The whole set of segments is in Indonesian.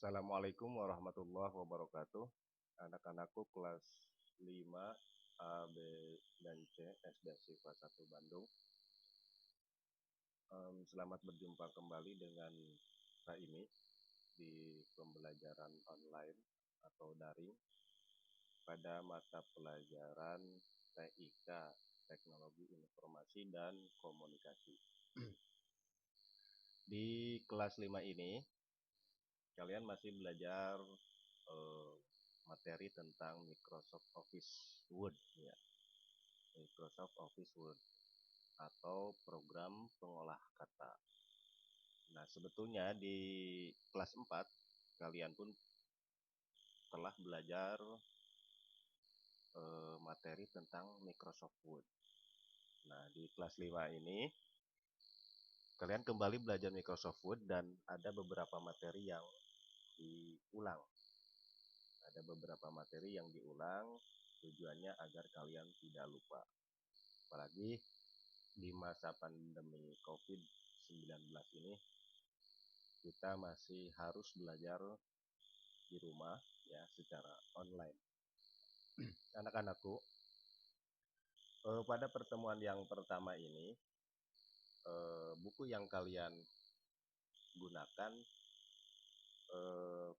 Assalamualaikum warahmatullahi wabarakatuh. Anak-anakku kelas 5 A, B, dan C SD Siswa 1 Bandung. Selamat berjumpa kembali dengan Kak ini di pembelajaran online atau daring pada mata pelajaran TIK, Teknologi Informasi dan Komunikasi. Di kelas 5 ini kalian masih belajar materi tentang Microsoft Office Word ya. Microsoft Office Word atau program pengolah kata. Nah, sebetulnya di kelas 4 kalian pun telah belajar materi tentang Microsoft Word. Nah, di kelas 5 ini kalian kembali belajar Microsoft Word dan ada beberapa materi yang diulang. Ada beberapa materi yang diulang tujuannya agar kalian tidak lupa. Apalagi di masa pandemi COVID-19 ini kita masih harus belajar di rumah ya secara online. Anak-anakku, pada pertemuan yang pertama ini buku yang kalian gunakan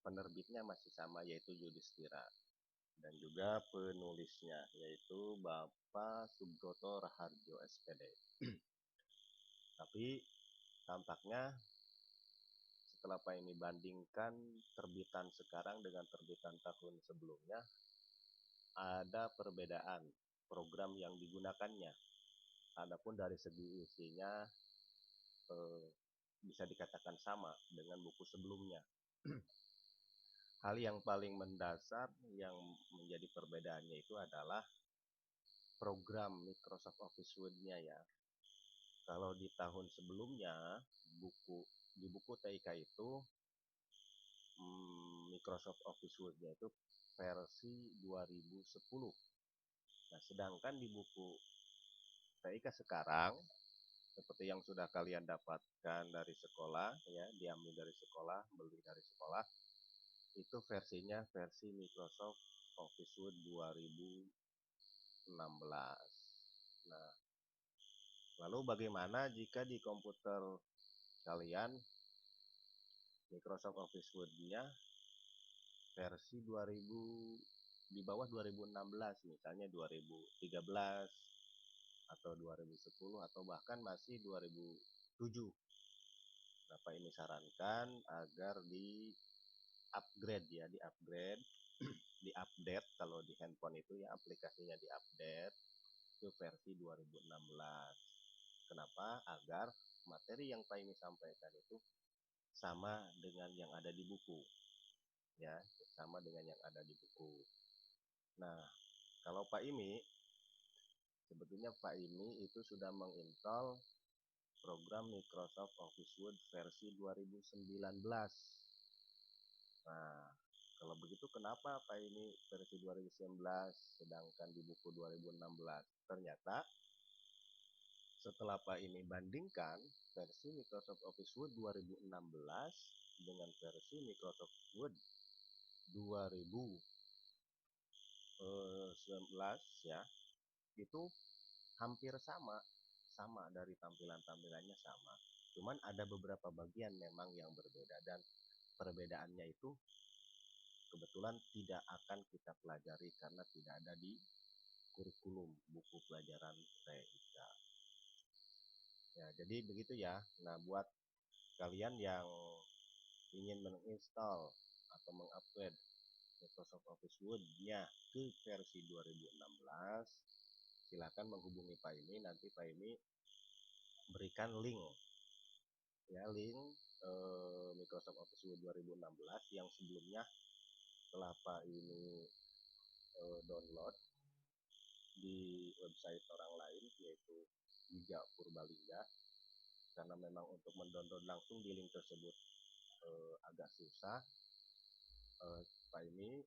penerbitnya masih sama, yaitu Yudhistira, dan juga penulisnya yaitu Bapak Subroto Raharjo SPD. Tapi tampaknya setelah Pak ini bandingkan terbitan sekarang dengan terbitan tahun sebelumnya, ada perbedaan program yang digunakannya. Adapun dari segi isinya bisa dikatakan sama dengan buku sebelumnya. Hal yang paling mendasar yang menjadi perbedaannya itu adalah program Microsoft Office Word-nya ya. Kalau di tahun sebelumnya di buku TIK itu Microsoft Office Word-nya itu versi 2010. Nah, sedangkan di buku TIK sekarang seperti yang sudah kalian dapatkan dari sekolah ya, diambil dari sekolah, beli dari sekolah, itu versinya versi Microsoft Office Word 2016. Nah, lalu bagaimana jika di komputer kalian Microsoft Office Word-nya versi 2000 di bawah 2016, misalnya 2013 atau 2010 atau bahkan masih 2007. Bapak ini sarankan agar di upgrade ya, di upgrade, di update kalau di handphone itu ya aplikasinya di update ke versi 2016. Kenapa? Agar materi yang Pak ini sampaikan itu sama dengan yang ada di buku. Ya, sama dengan yang ada di buku. Nah, kalau Pak ini sebetulnya Pak ini itu sudah menginstal program Microsoft Office Word versi 2019. Nah, kalau begitu kenapa Pak ini versi 2019 sedangkan di buku 2016? Ternyata setelah Pak ini bandingkan versi Microsoft Office Word 2016 dengan versi Microsoft Word 2019 ya, itu hampir sama dari tampilannya sama. Cuman ada beberapa bagian memang yang berbeda dan perbedaannya itu kebetulan tidak akan kita pelajari karena tidak ada di kurikulum buku pelajaran TIK. Ya, jadi begitu ya. Nah, buat kalian yang ingin menginstal atau mengupgrade Microsoft Office Word-nya ke versi 2016, silakan menghubungi Pak ini. Nanti Pak ini berikan link ya, link Microsoft Office Word 2016 yang sebelumnya telah Pak ini download di website orang lain yaitu Giga Purbalingga, karena memang untuk mendownload langsung di link tersebut agak susah. Pak ini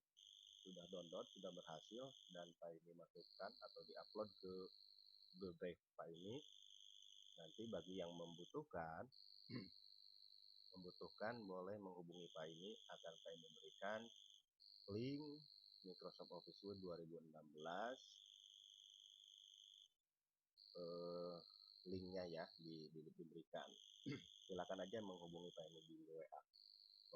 sudah download, sudah berhasil, dan Pak ini masukkan atau diupload ke Google Drive Pak ini. Nanti bagi yang membutuhkan membutuhkan boleh menghubungi Pak ini, akan Pak ini berikan link Microsoft Office Word 2016, linknya ya diberikan. Silakan aja menghubungi Pak ini di WA.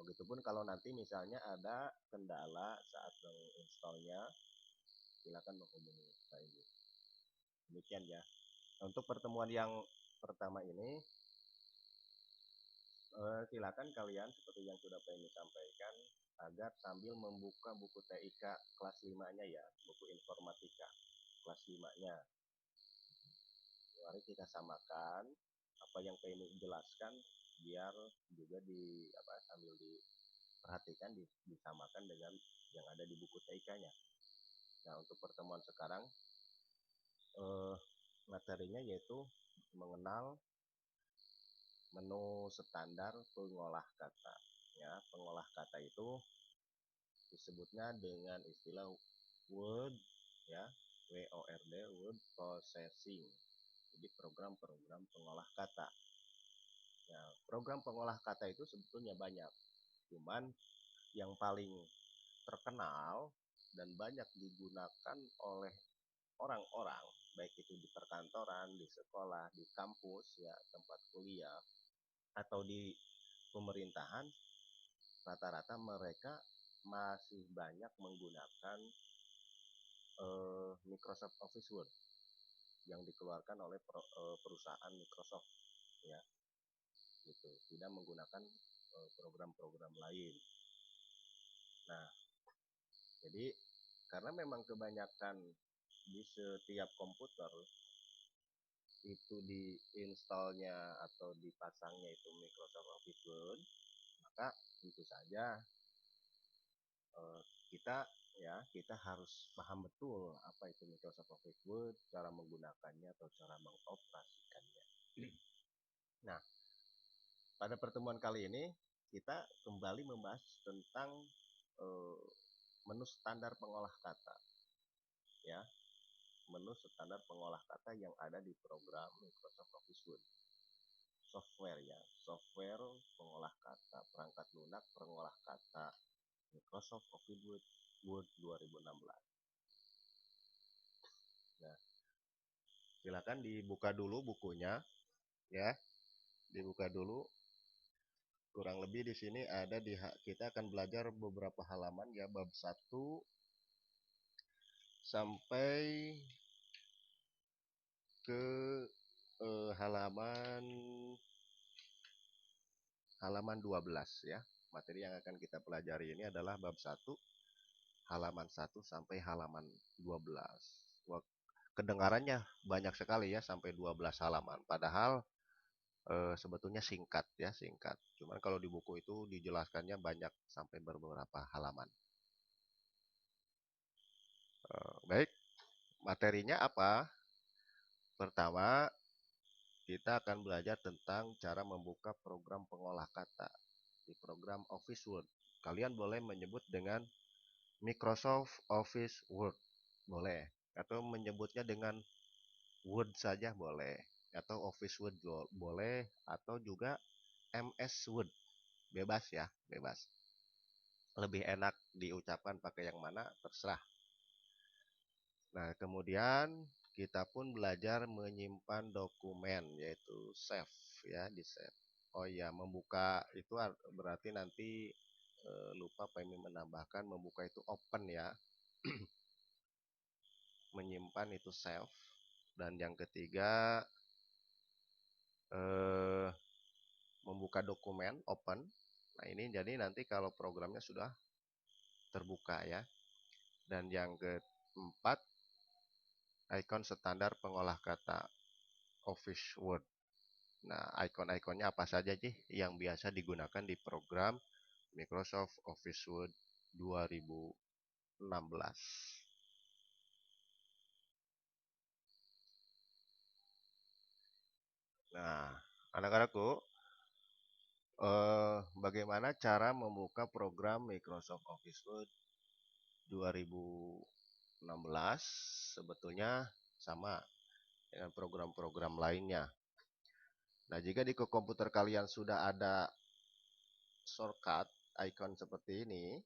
Begitupun kalau nanti misalnya ada kendala saat menginstalnya, silakan menghubungi Pak ini. Demikian ya. Untuk pertemuan yang pertama ini, silakan kalian seperti yang sudah Pak ini sampaikan, agar sambil membuka buku TIK kelas 5-nya ya, buku informatika kelas 5-nya. Mari kita samakan apa yang Pak ini jelaskan, biar juga sambil diperhatikan disamakan dengan yang ada di buku TIK-nya. Nah, untuk pertemuan sekarang materinya yaitu mengenal menu standar pengolah kata. Ya, pengolah kata itu disebutnya dengan istilah word ya, WORD, word processing. Jadi program-program pengolah kata. Nah, program pengolah kata itu sebetulnya banyak. Cuman yang paling terkenal dan banyak digunakan oleh orang-orang, baik itu di perkantoran, di sekolah, di kampus ya, tempat kuliah, atau di pemerintahan, rata-rata mereka masih banyak menggunakan Microsoft Office Word yang dikeluarkan oleh perusahaan Microsoft ya, gitu. Tidak menggunakan program-program lain. Nah, jadi karena memang kebanyakan di setiap komputer itu diinstalnya atau dipasangnya itu Microsoft Office Word, maka tentu saja kita harus paham betul apa itu Microsoft Office Word, cara menggunakannya atau cara mengoperasikannya. Nah, pada pertemuan kali ini kita kembali membahas tentang menu standar pengolah kata, ya, menu standar pengolah kata yang ada di program Microsoft Office Word. Software ya, software pengolah kata, perangkat lunak pengolah kata Microsoft Office Word 2016. Nah, silakan dibuka dulu bukunya ya, dibuka dulu. Kurang lebih di sini ada kita akan belajar beberapa halaman ya, bab 1 sampai ke halaman 12 ya. Materi yang akan kita pelajari ini adalah bab 1 halaman 1 sampai halaman 12. Wah, kedengarannya banyak sekali ya, sampai 12 halaman. Padahal sebetulnya singkat ya, singkat. Cuman kalau di buku itu dijelaskannya banyak sampai beberapa halaman. Baik, materinya apa? Pertama, kita akan belajar tentang cara membuka program pengolah kata di program Office Word. Kalian boleh menyebut dengan Microsoft Office Word, boleh. Atau menyebutnya dengan Word saja boleh. Atau Office Word boleh. Atau juga MS Word. Bebas ya, bebas. Lebih enak diucapkan pakai yang mana, terserah. Nah, kemudian kita pun belajar menyimpan dokumen, yaitu save ya, di save. Oh iya, membuka itu berarti nanti lupa Pak Emi menambahkan, membuka itu open ya. Menyimpan itu save. Dan yang ketiga membuka dokumen open. Nah, ini jadi nanti kalau programnya sudah terbuka ya. Dan yang keempat, icon standar pengolah kata Office Word. Nah, icon-iconnya apa saja sih yang biasa digunakan di program Microsoft Office Word 2016. Nah, anak-anakku, bagaimana cara membuka program Microsoft Office Word 2016? Sebetulnya sama dengan program-program lainnya. Nah, jika di komputer kalian sudah ada shortcut icon seperti ini,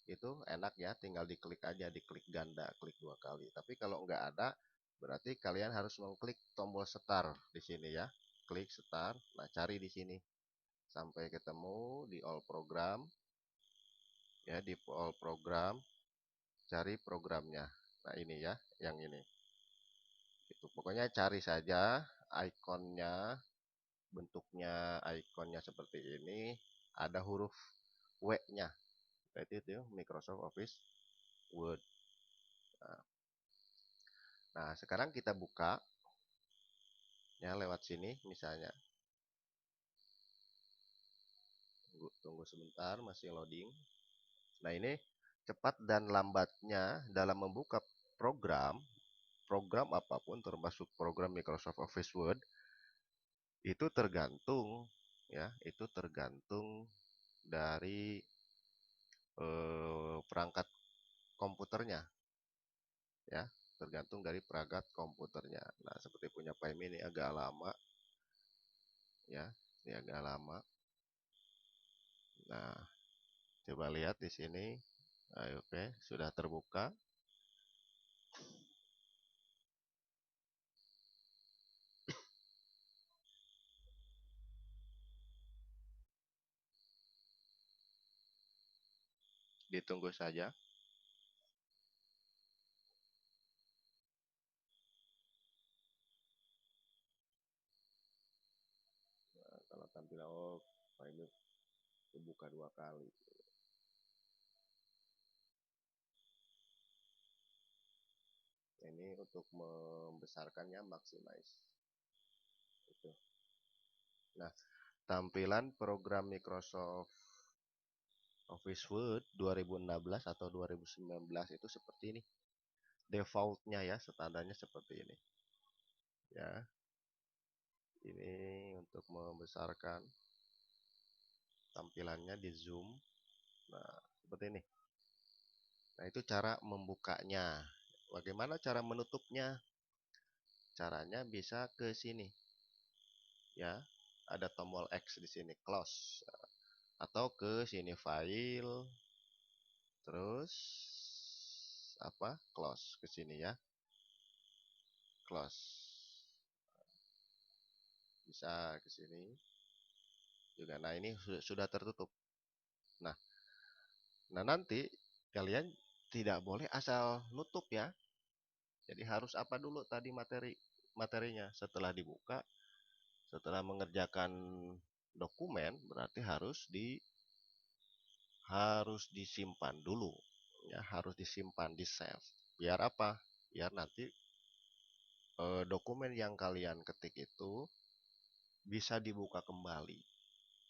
itu enak ya, tinggal diklik aja, diklik ganda, klik 2 kali. Tapi kalau nggak ada, berarti kalian harus mengklik tombol start di sini ya. Klik start, nah cari di sini sampai ketemu di all program ya, di all program cari programnya. Nah ini ya, yang ini. Itu pokoknya cari saja ikonnya, bentuknya ikonnya seperti ini, ada huruf W-nya. Berarti itu Microsoft Office Word. Nah, nah, sekarang kita buka ya lewat sini misalnya. Tunggu sebentar, masih loading. Nah, ini cepat dan lambatnya dalam membuka program, program apapun termasuk program Microsoft Office Word itu tergantung ya, itu tergantung dari perangkat komputernya ya, tergantung dari perangkat komputernya. Nah, seperti punya Pak ini agak lama ya, ini agak lama. Nah, coba lihat di sini. Ayo, oke, sudah terbuka. Ditunggu saja. Nah, kalau tampilan ini dibuka 2 kali. Ini untuk membesarkannya maximize. Itu. Nah, tampilan program Microsoft Office Word 2016 atau 2019 itu seperti ini. Defaultnya ya, standarnya seperti ini. Ya, ini untuk membesarkan tampilannya di zoom. Nah, seperti ini. Nah, itu cara membukanya. Bagaimana cara menutupnya? Caranya bisa ke sini. Ya, ada tombol X di sini, close. Atau ke sini file, terus apa? Close ke sini ya. Close. Bisa ke sini juga. Nah, ini sudah tertutup. Nah, nanti kalian tidak boleh asal nutup ya. Jadi harus apa dulu tadi materinya setelah dibuka, setelah mengerjakan dokumen berarti harus disimpan dulu ya, harus disimpan di save. Biar apa? Biar nanti dokumen yang kalian ketik itu bisa dibuka kembali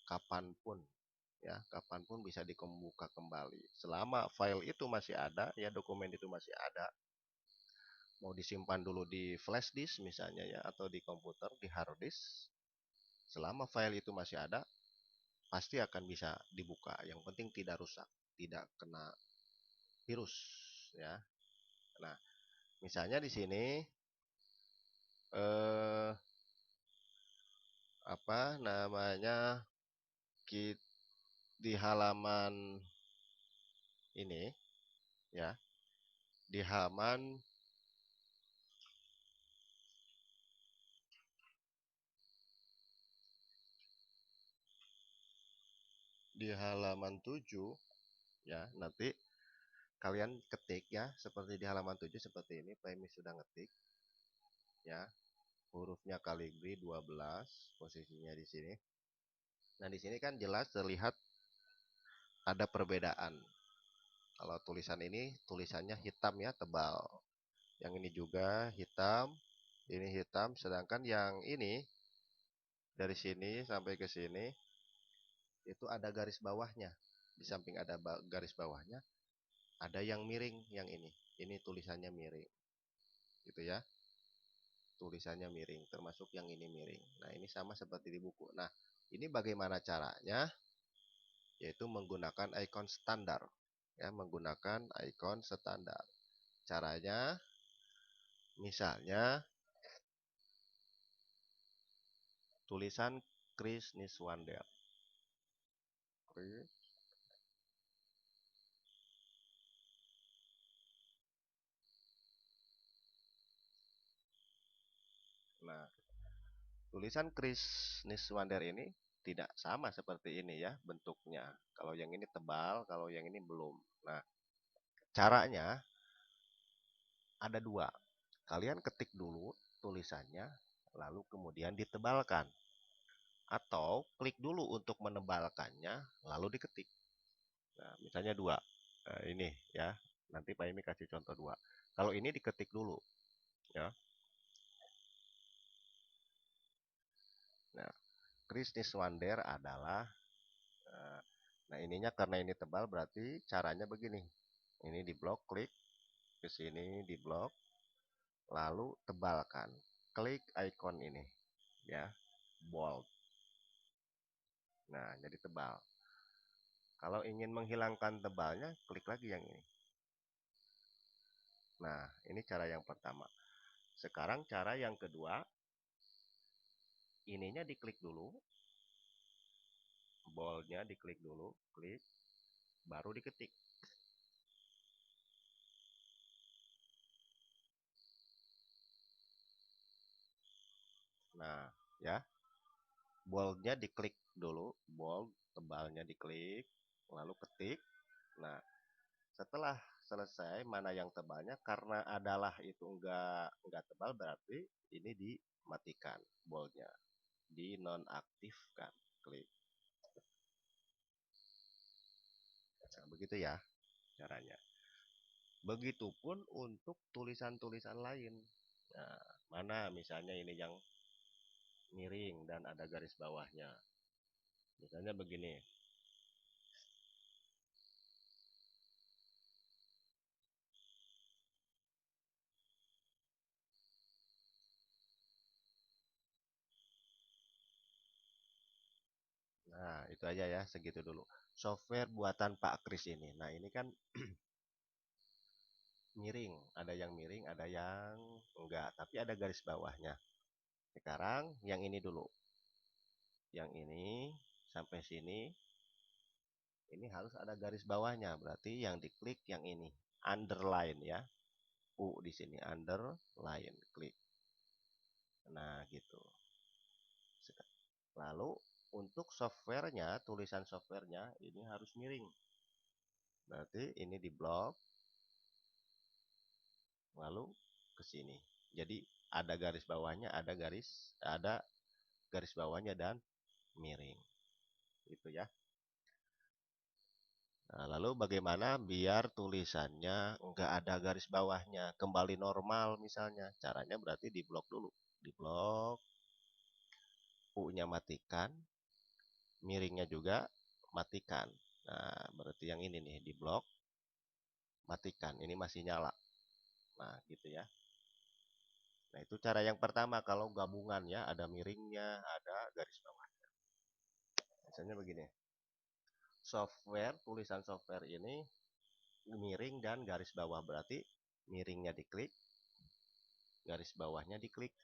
kapanpun ya, kapanpun bisa dibuka kembali. Selama file itu masih ada ya, dokumen itu masih ada, mau disimpan dulu di flash disk misalnya ya, atau di komputer di hard disk, selama file itu masih ada pasti akan bisa dibuka. Yang penting tidak rusak, tidak kena virus ya. Nah, misalnya di sini eh apa namanya, di halaman ini ya, di halaman di halaman 7 ya, nanti kalian ketik ya seperti di halaman 7 seperti ini. Premi sudah ngetik ya, hurufnya Calibri 12, posisinya di sini. Nah, di sini kan jelas terlihat ada perbedaan. Kalau tulisan ini tulisannya hitam ya, tebal. Yang ini juga hitam, ini hitam, sedangkan yang ini dari sini sampai ke sini itu ada garis bawahnya. Di samping ada garis bawahnya, ada yang miring, yang ini. Ini tulisannya miring. Gitu ya. Tulisannya miring, termasuk yang ini miring. Nah, ini sama seperti di buku. Nah, ini bagaimana caranya? Yaitu menggunakan icon standar. Ya, menggunakan icon standar. Caranya misalnya tulisan Chris Niswandel. Klik. Nah, tulisan Chris Niswander ini tidak sama seperti ini ya bentuknya. Kalau yang ini tebal, kalau yang ini belum. Nah, caranya ada dua. Kalian ketik dulu tulisannya, lalu kemudian ditebalkan. Atau klik dulu untuk menebalkannya, lalu diketik. Nah, misalnya dua. Nah, ini ya. Nanti Pak Imi kasih contoh dua. Kalau ini diketik dulu, ya. Nah, Chris Niswander adalah, nah ininya karena ini tebal berarti caranya begini. Ini di blok, klik ke sini di blok, lalu tebalkan. Klik icon ini, ya, bold. Nah, jadi tebal. Kalau ingin menghilangkan tebalnya, klik lagi yang ini. Nah, ini cara yang pertama. Sekarang cara yang kedua, ininya diklik dulu, boldnya diklik dulu, klik, baru diketik. Nah, ya, boldnya diklik dulu, bold, tebalnya diklik, lalu ketik. Nah, setelah selesai mana yang tebalnya, karena adalah itu enggak tebal berarti ini dimatikan boldnya, dinonaktifkan, klik. Nah, begitu ya caranya. Begitupun untuk tulisan-tulisan lain. Nah, mana misalnya ini yang miring dan ada garis bawahnya. Misalnya begini. Nah, itu aja ya, segitu dulu. Software buatan Pak Kris ini. Nah, ini kan miring. Ada yang miring, ada yang enggak. Tapi ada garis bawahnya. Sekarang yang ini dulu. Yang ini sampai sini. Ini harus ada garis bawahnya. Berarti yang diklik yang ini. Underline ya. U di sini. Underline. Klik. Nah, gitu. Lalu untuk softwarenya, tulisan softwarenya ini harus miring. Berarti ini di blok, lalu ke sini. Jadi ada garis bawahnya, ada garis bawahnya dan miring. Itu ya. Nah, lalu bagaimana biar tulisannya nggak ada garis bawahnya, kembali normal misalnya. Caranya berarti di blok dulu. Di blok, U-nya matikan, miringnya juga matikan. Nah, berarti yang ini nih di blok, matikan. Ini masih nyala. Nah, gitu ya. Nah, itu cara yang pertama kalau gabungan ya, ada miringnya, ada garis bawahnya. Misalnya begini. Software, tulisan software ini miring dan garis bawah berarti miringnya diklik, garis bawahnya diklik,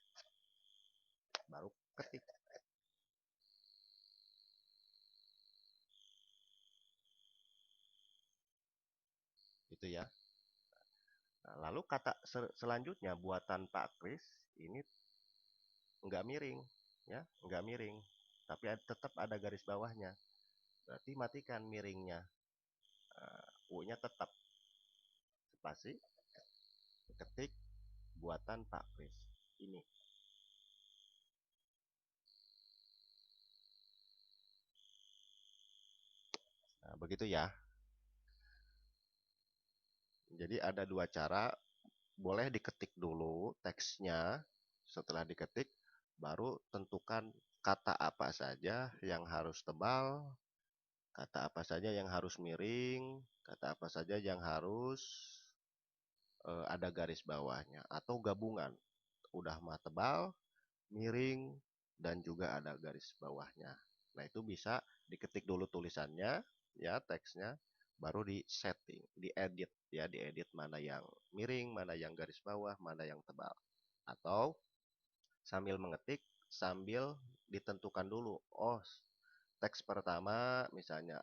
baru ketik. Itu ya. Nah, lalu kata selanjutnya buatan Pak Kris ini enggak miring, ya, enggak miring, tapi tetap ada garis bawahnya. Berarti matikan miringnya. U-nya tetap spasi, ketik buatan Pak Kris. Ini. Nah, begitu ya. Jadi ada dua cara, boleh diketik dulu teksnya, setelah diketik baru tentukan kata apa saja yang harus tebal, kata apa saja yang harus miring, kata apa saja yang harus ada garis bawahnya atau gabungan. Udah mah tebal, miring, dan juga ada garis bawahnya. Nah, itu bisa diketik dulu tulisannya, ya, teksnya, baru di setting, diedit, ya, diedit mana yang miring, mana yang garis bawah, mana yang tebal. Atau sambil mengetik, sambil ditentukan dulu, oh, teks pertama, misalnya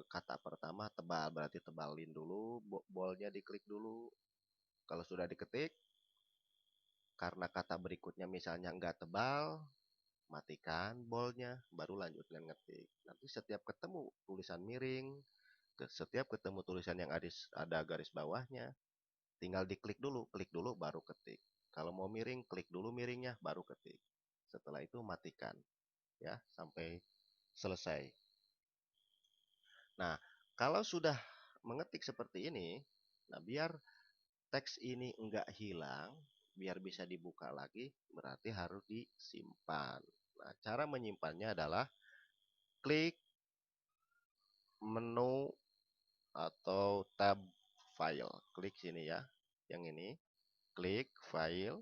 kata pertama tebal, berarti tebalin dulu, bolnya diklik dulu. Kalau sudah diketik, karena kata berikutnya misalnya nggak tebal, matikan bolnya, baru lanjutkan ngetik. Nanti setiap ketemu tulisan miring, setiap ketemu tulisan yang ada garis bawahnya, tinggal diklik dulu, klik dulu baru ketik. Kalau mau miring, klik dulu miringnya, baru ketik. Setelah itu matikan, ya, sampai selesai. Nah, kalau sudah mengetik seperti ini, nah biar teks ini enggak hilang, biar bisa dibuka lagi, berarti harus disimpan. Nah, cara menyimpannya adalah klik menu atau tab file. Klik sini ya, yang ini. Klik file,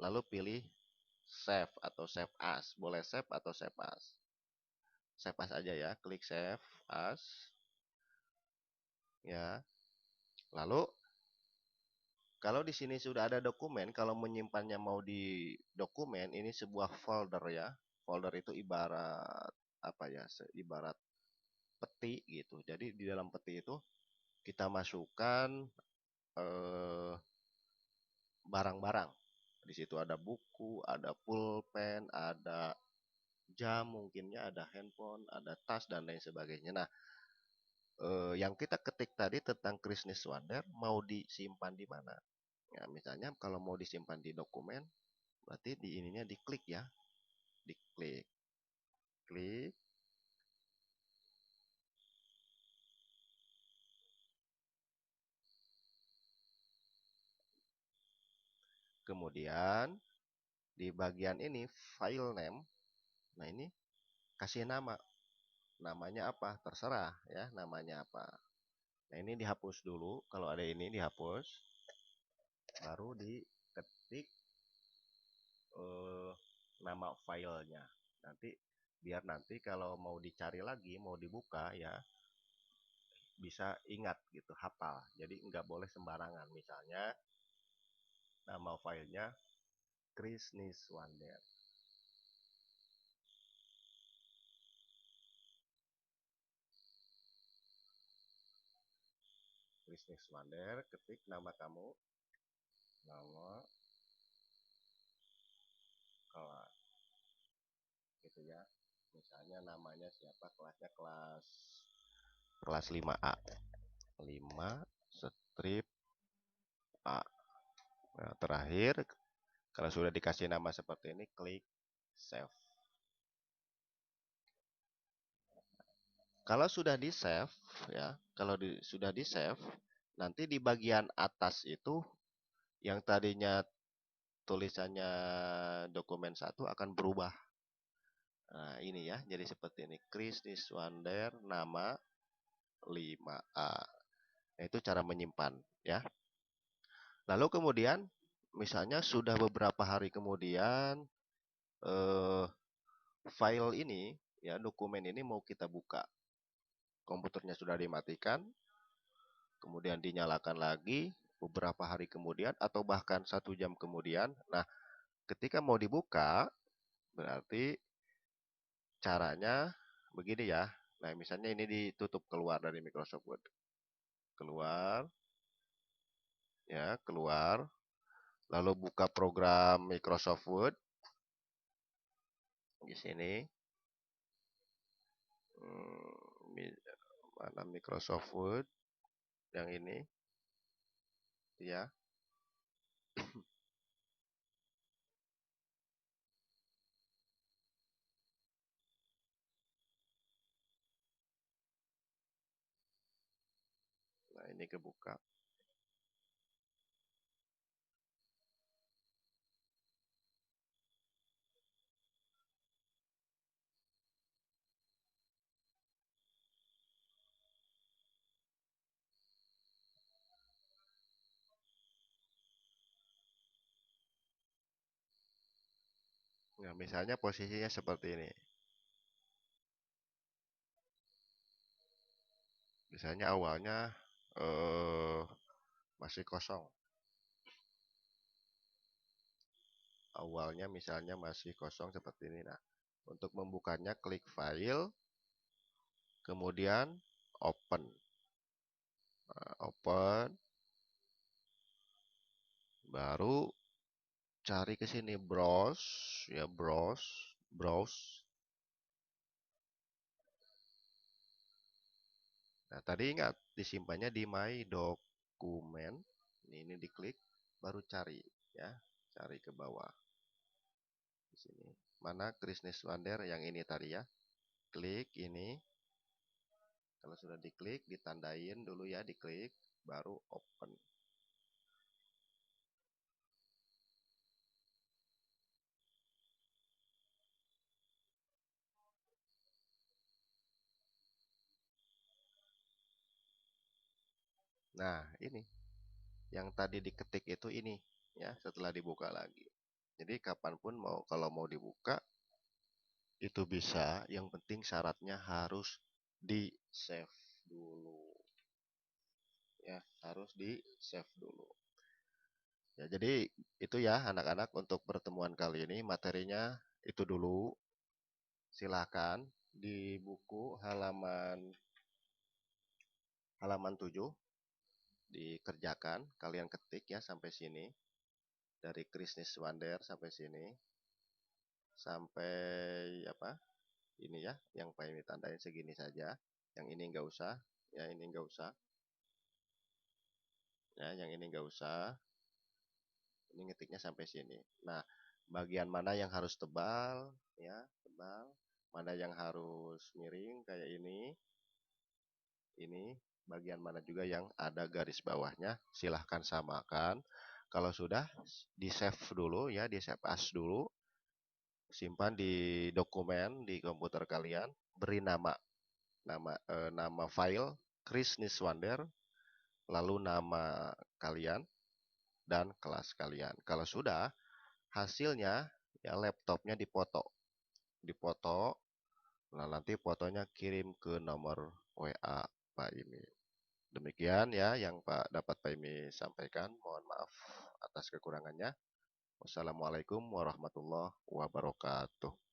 lalu pilih save atau save as. Boleh save atau save as. Save as aja ya, klik save as. Ya, lalu kalau di sini sudah ada dokumen, kalau menyimpannya mau di dokumen, ini sebuah folder ya. Folder itu ibarat apa ya? Ibarat peti gitu. Jadi di dalam peti itu kita masukkan barang-barang. Di situ ada buku, ada pulpen, ada jam, mungkinnya ada handphone, ada tas dan lain sebagainya. Nah, yang kita ketik tadi tentang Chris Niswander mau disimpan di mana? Ya, misalnya kalau mau disimpan di dokumen, berarti di ininya diklik ya, diklik, klik, kemudian di bagian ini file name, nah ini kasih nama, namanya apa, terserah ya, namanya apa. Nah ini dihapus dulu, kalau ada ini dihapus, baru diketik nama filenya. Nanti biar nanti kalau mau dicari lagi, mau dibuka ya bisa ingat gitu, hafal. Jadi nggak boleh sembarangan. Misalnya nama filenya Chris Niswander. Chris Niswander, ketik nama kamu, nama kelas, gitu ya. Misalnya namanya siapa, kelasnya kelas 5A. 5 strip A. Nah, terakhir, kalau sudah dikasih nama seperti ini, klik save. Kalau sudah di save, ya, kalau sudah di save, nanti di bagian atas itu yang tadinya tulisannya dokumen 1 akan berubah. Nah, ini ya, jadi seperti ini. Chris Niswander, nama 5A. Nah, itu cara menyimpan, ya. Lalu kemudian, misalnya sudah beberapa hari kemudian, eh, file ini, ya, dokumen ini mau kita buka. Komputernya sudah dimatikan, kemudian dinyalakan lagi beberapa hari kemudian, atau bahkan 1 jam kemudian. Nah, ketika mau dibuka, berarti caranya begini ya. Nah, misalnya ini ditutup keluar dari Microsoft Word. Keluar, ya, keluar. Lalu buka program Microsoft Word. Di sini. Mana Microsoft Word? Yang ini. Ya. Nah, ini kebuka. Nah, misalnya posisinya seperti ini. Misalnya awalnya masih kosong. Awalnya misalnya masih kosong seperti ini. Nah, Untuk membukanya klik File, kemudian Open. Nah, open, baru cari ke sini Browse, ya Browse. Nah, tadi ingat disimpannya di My Document. Ini diklik, baru cari, ya, cari ke bawah. Di sini. Mana Krisnis Wander yang ini tadi ya? Klik ini. Kalau sudah diklik, ditandain dulu ya, diklik, baru open. Nah, ini yang tadi diketik itu ini ya, setelah dibuka lagi. Jadi kapanpun kalau mau dibuka itu bisa, yang penting syaratnya harus di save dulu. Ya, harus di save dulu. Ya, jadi itu ya anak-anak untuk pertemuan kali ini materinya itu dulu. Silahkan di buku halaman 7 dikerjakan, kalian ketik ya sampai sini. Dari Krisnis Wander sampai sini. Sampai apa? Ini ya, yang pengen ditandain segini saja. Yang ini enggak usah, ya ini enggak usah. Ya, yang ini enggak usah. Ini ngetiknya sampai sini. Nah, bagian mana yang harus tebal, ya, tebal. Mana yang harus miring kayak ini bagian mana juga yang ada garis bawahnya, silahkan samakan. Kalau sudah, di save dulu ya, di save as dulu, simpan di dokumen di komputer kalian, beri nama file Chris Niswander, lalu nama kalian dan kelas kalian. Kalau sudah, hasilnya ya laptopnya dipoto. Nah, nanti fotonya kirim ke nomor WA Pak Imi. Demikian ya yang dapat Pak Imi sampaikan. Mohon maaf atas kekurangannya. Wassalamualaikum warahmatullahi wabarakatuh.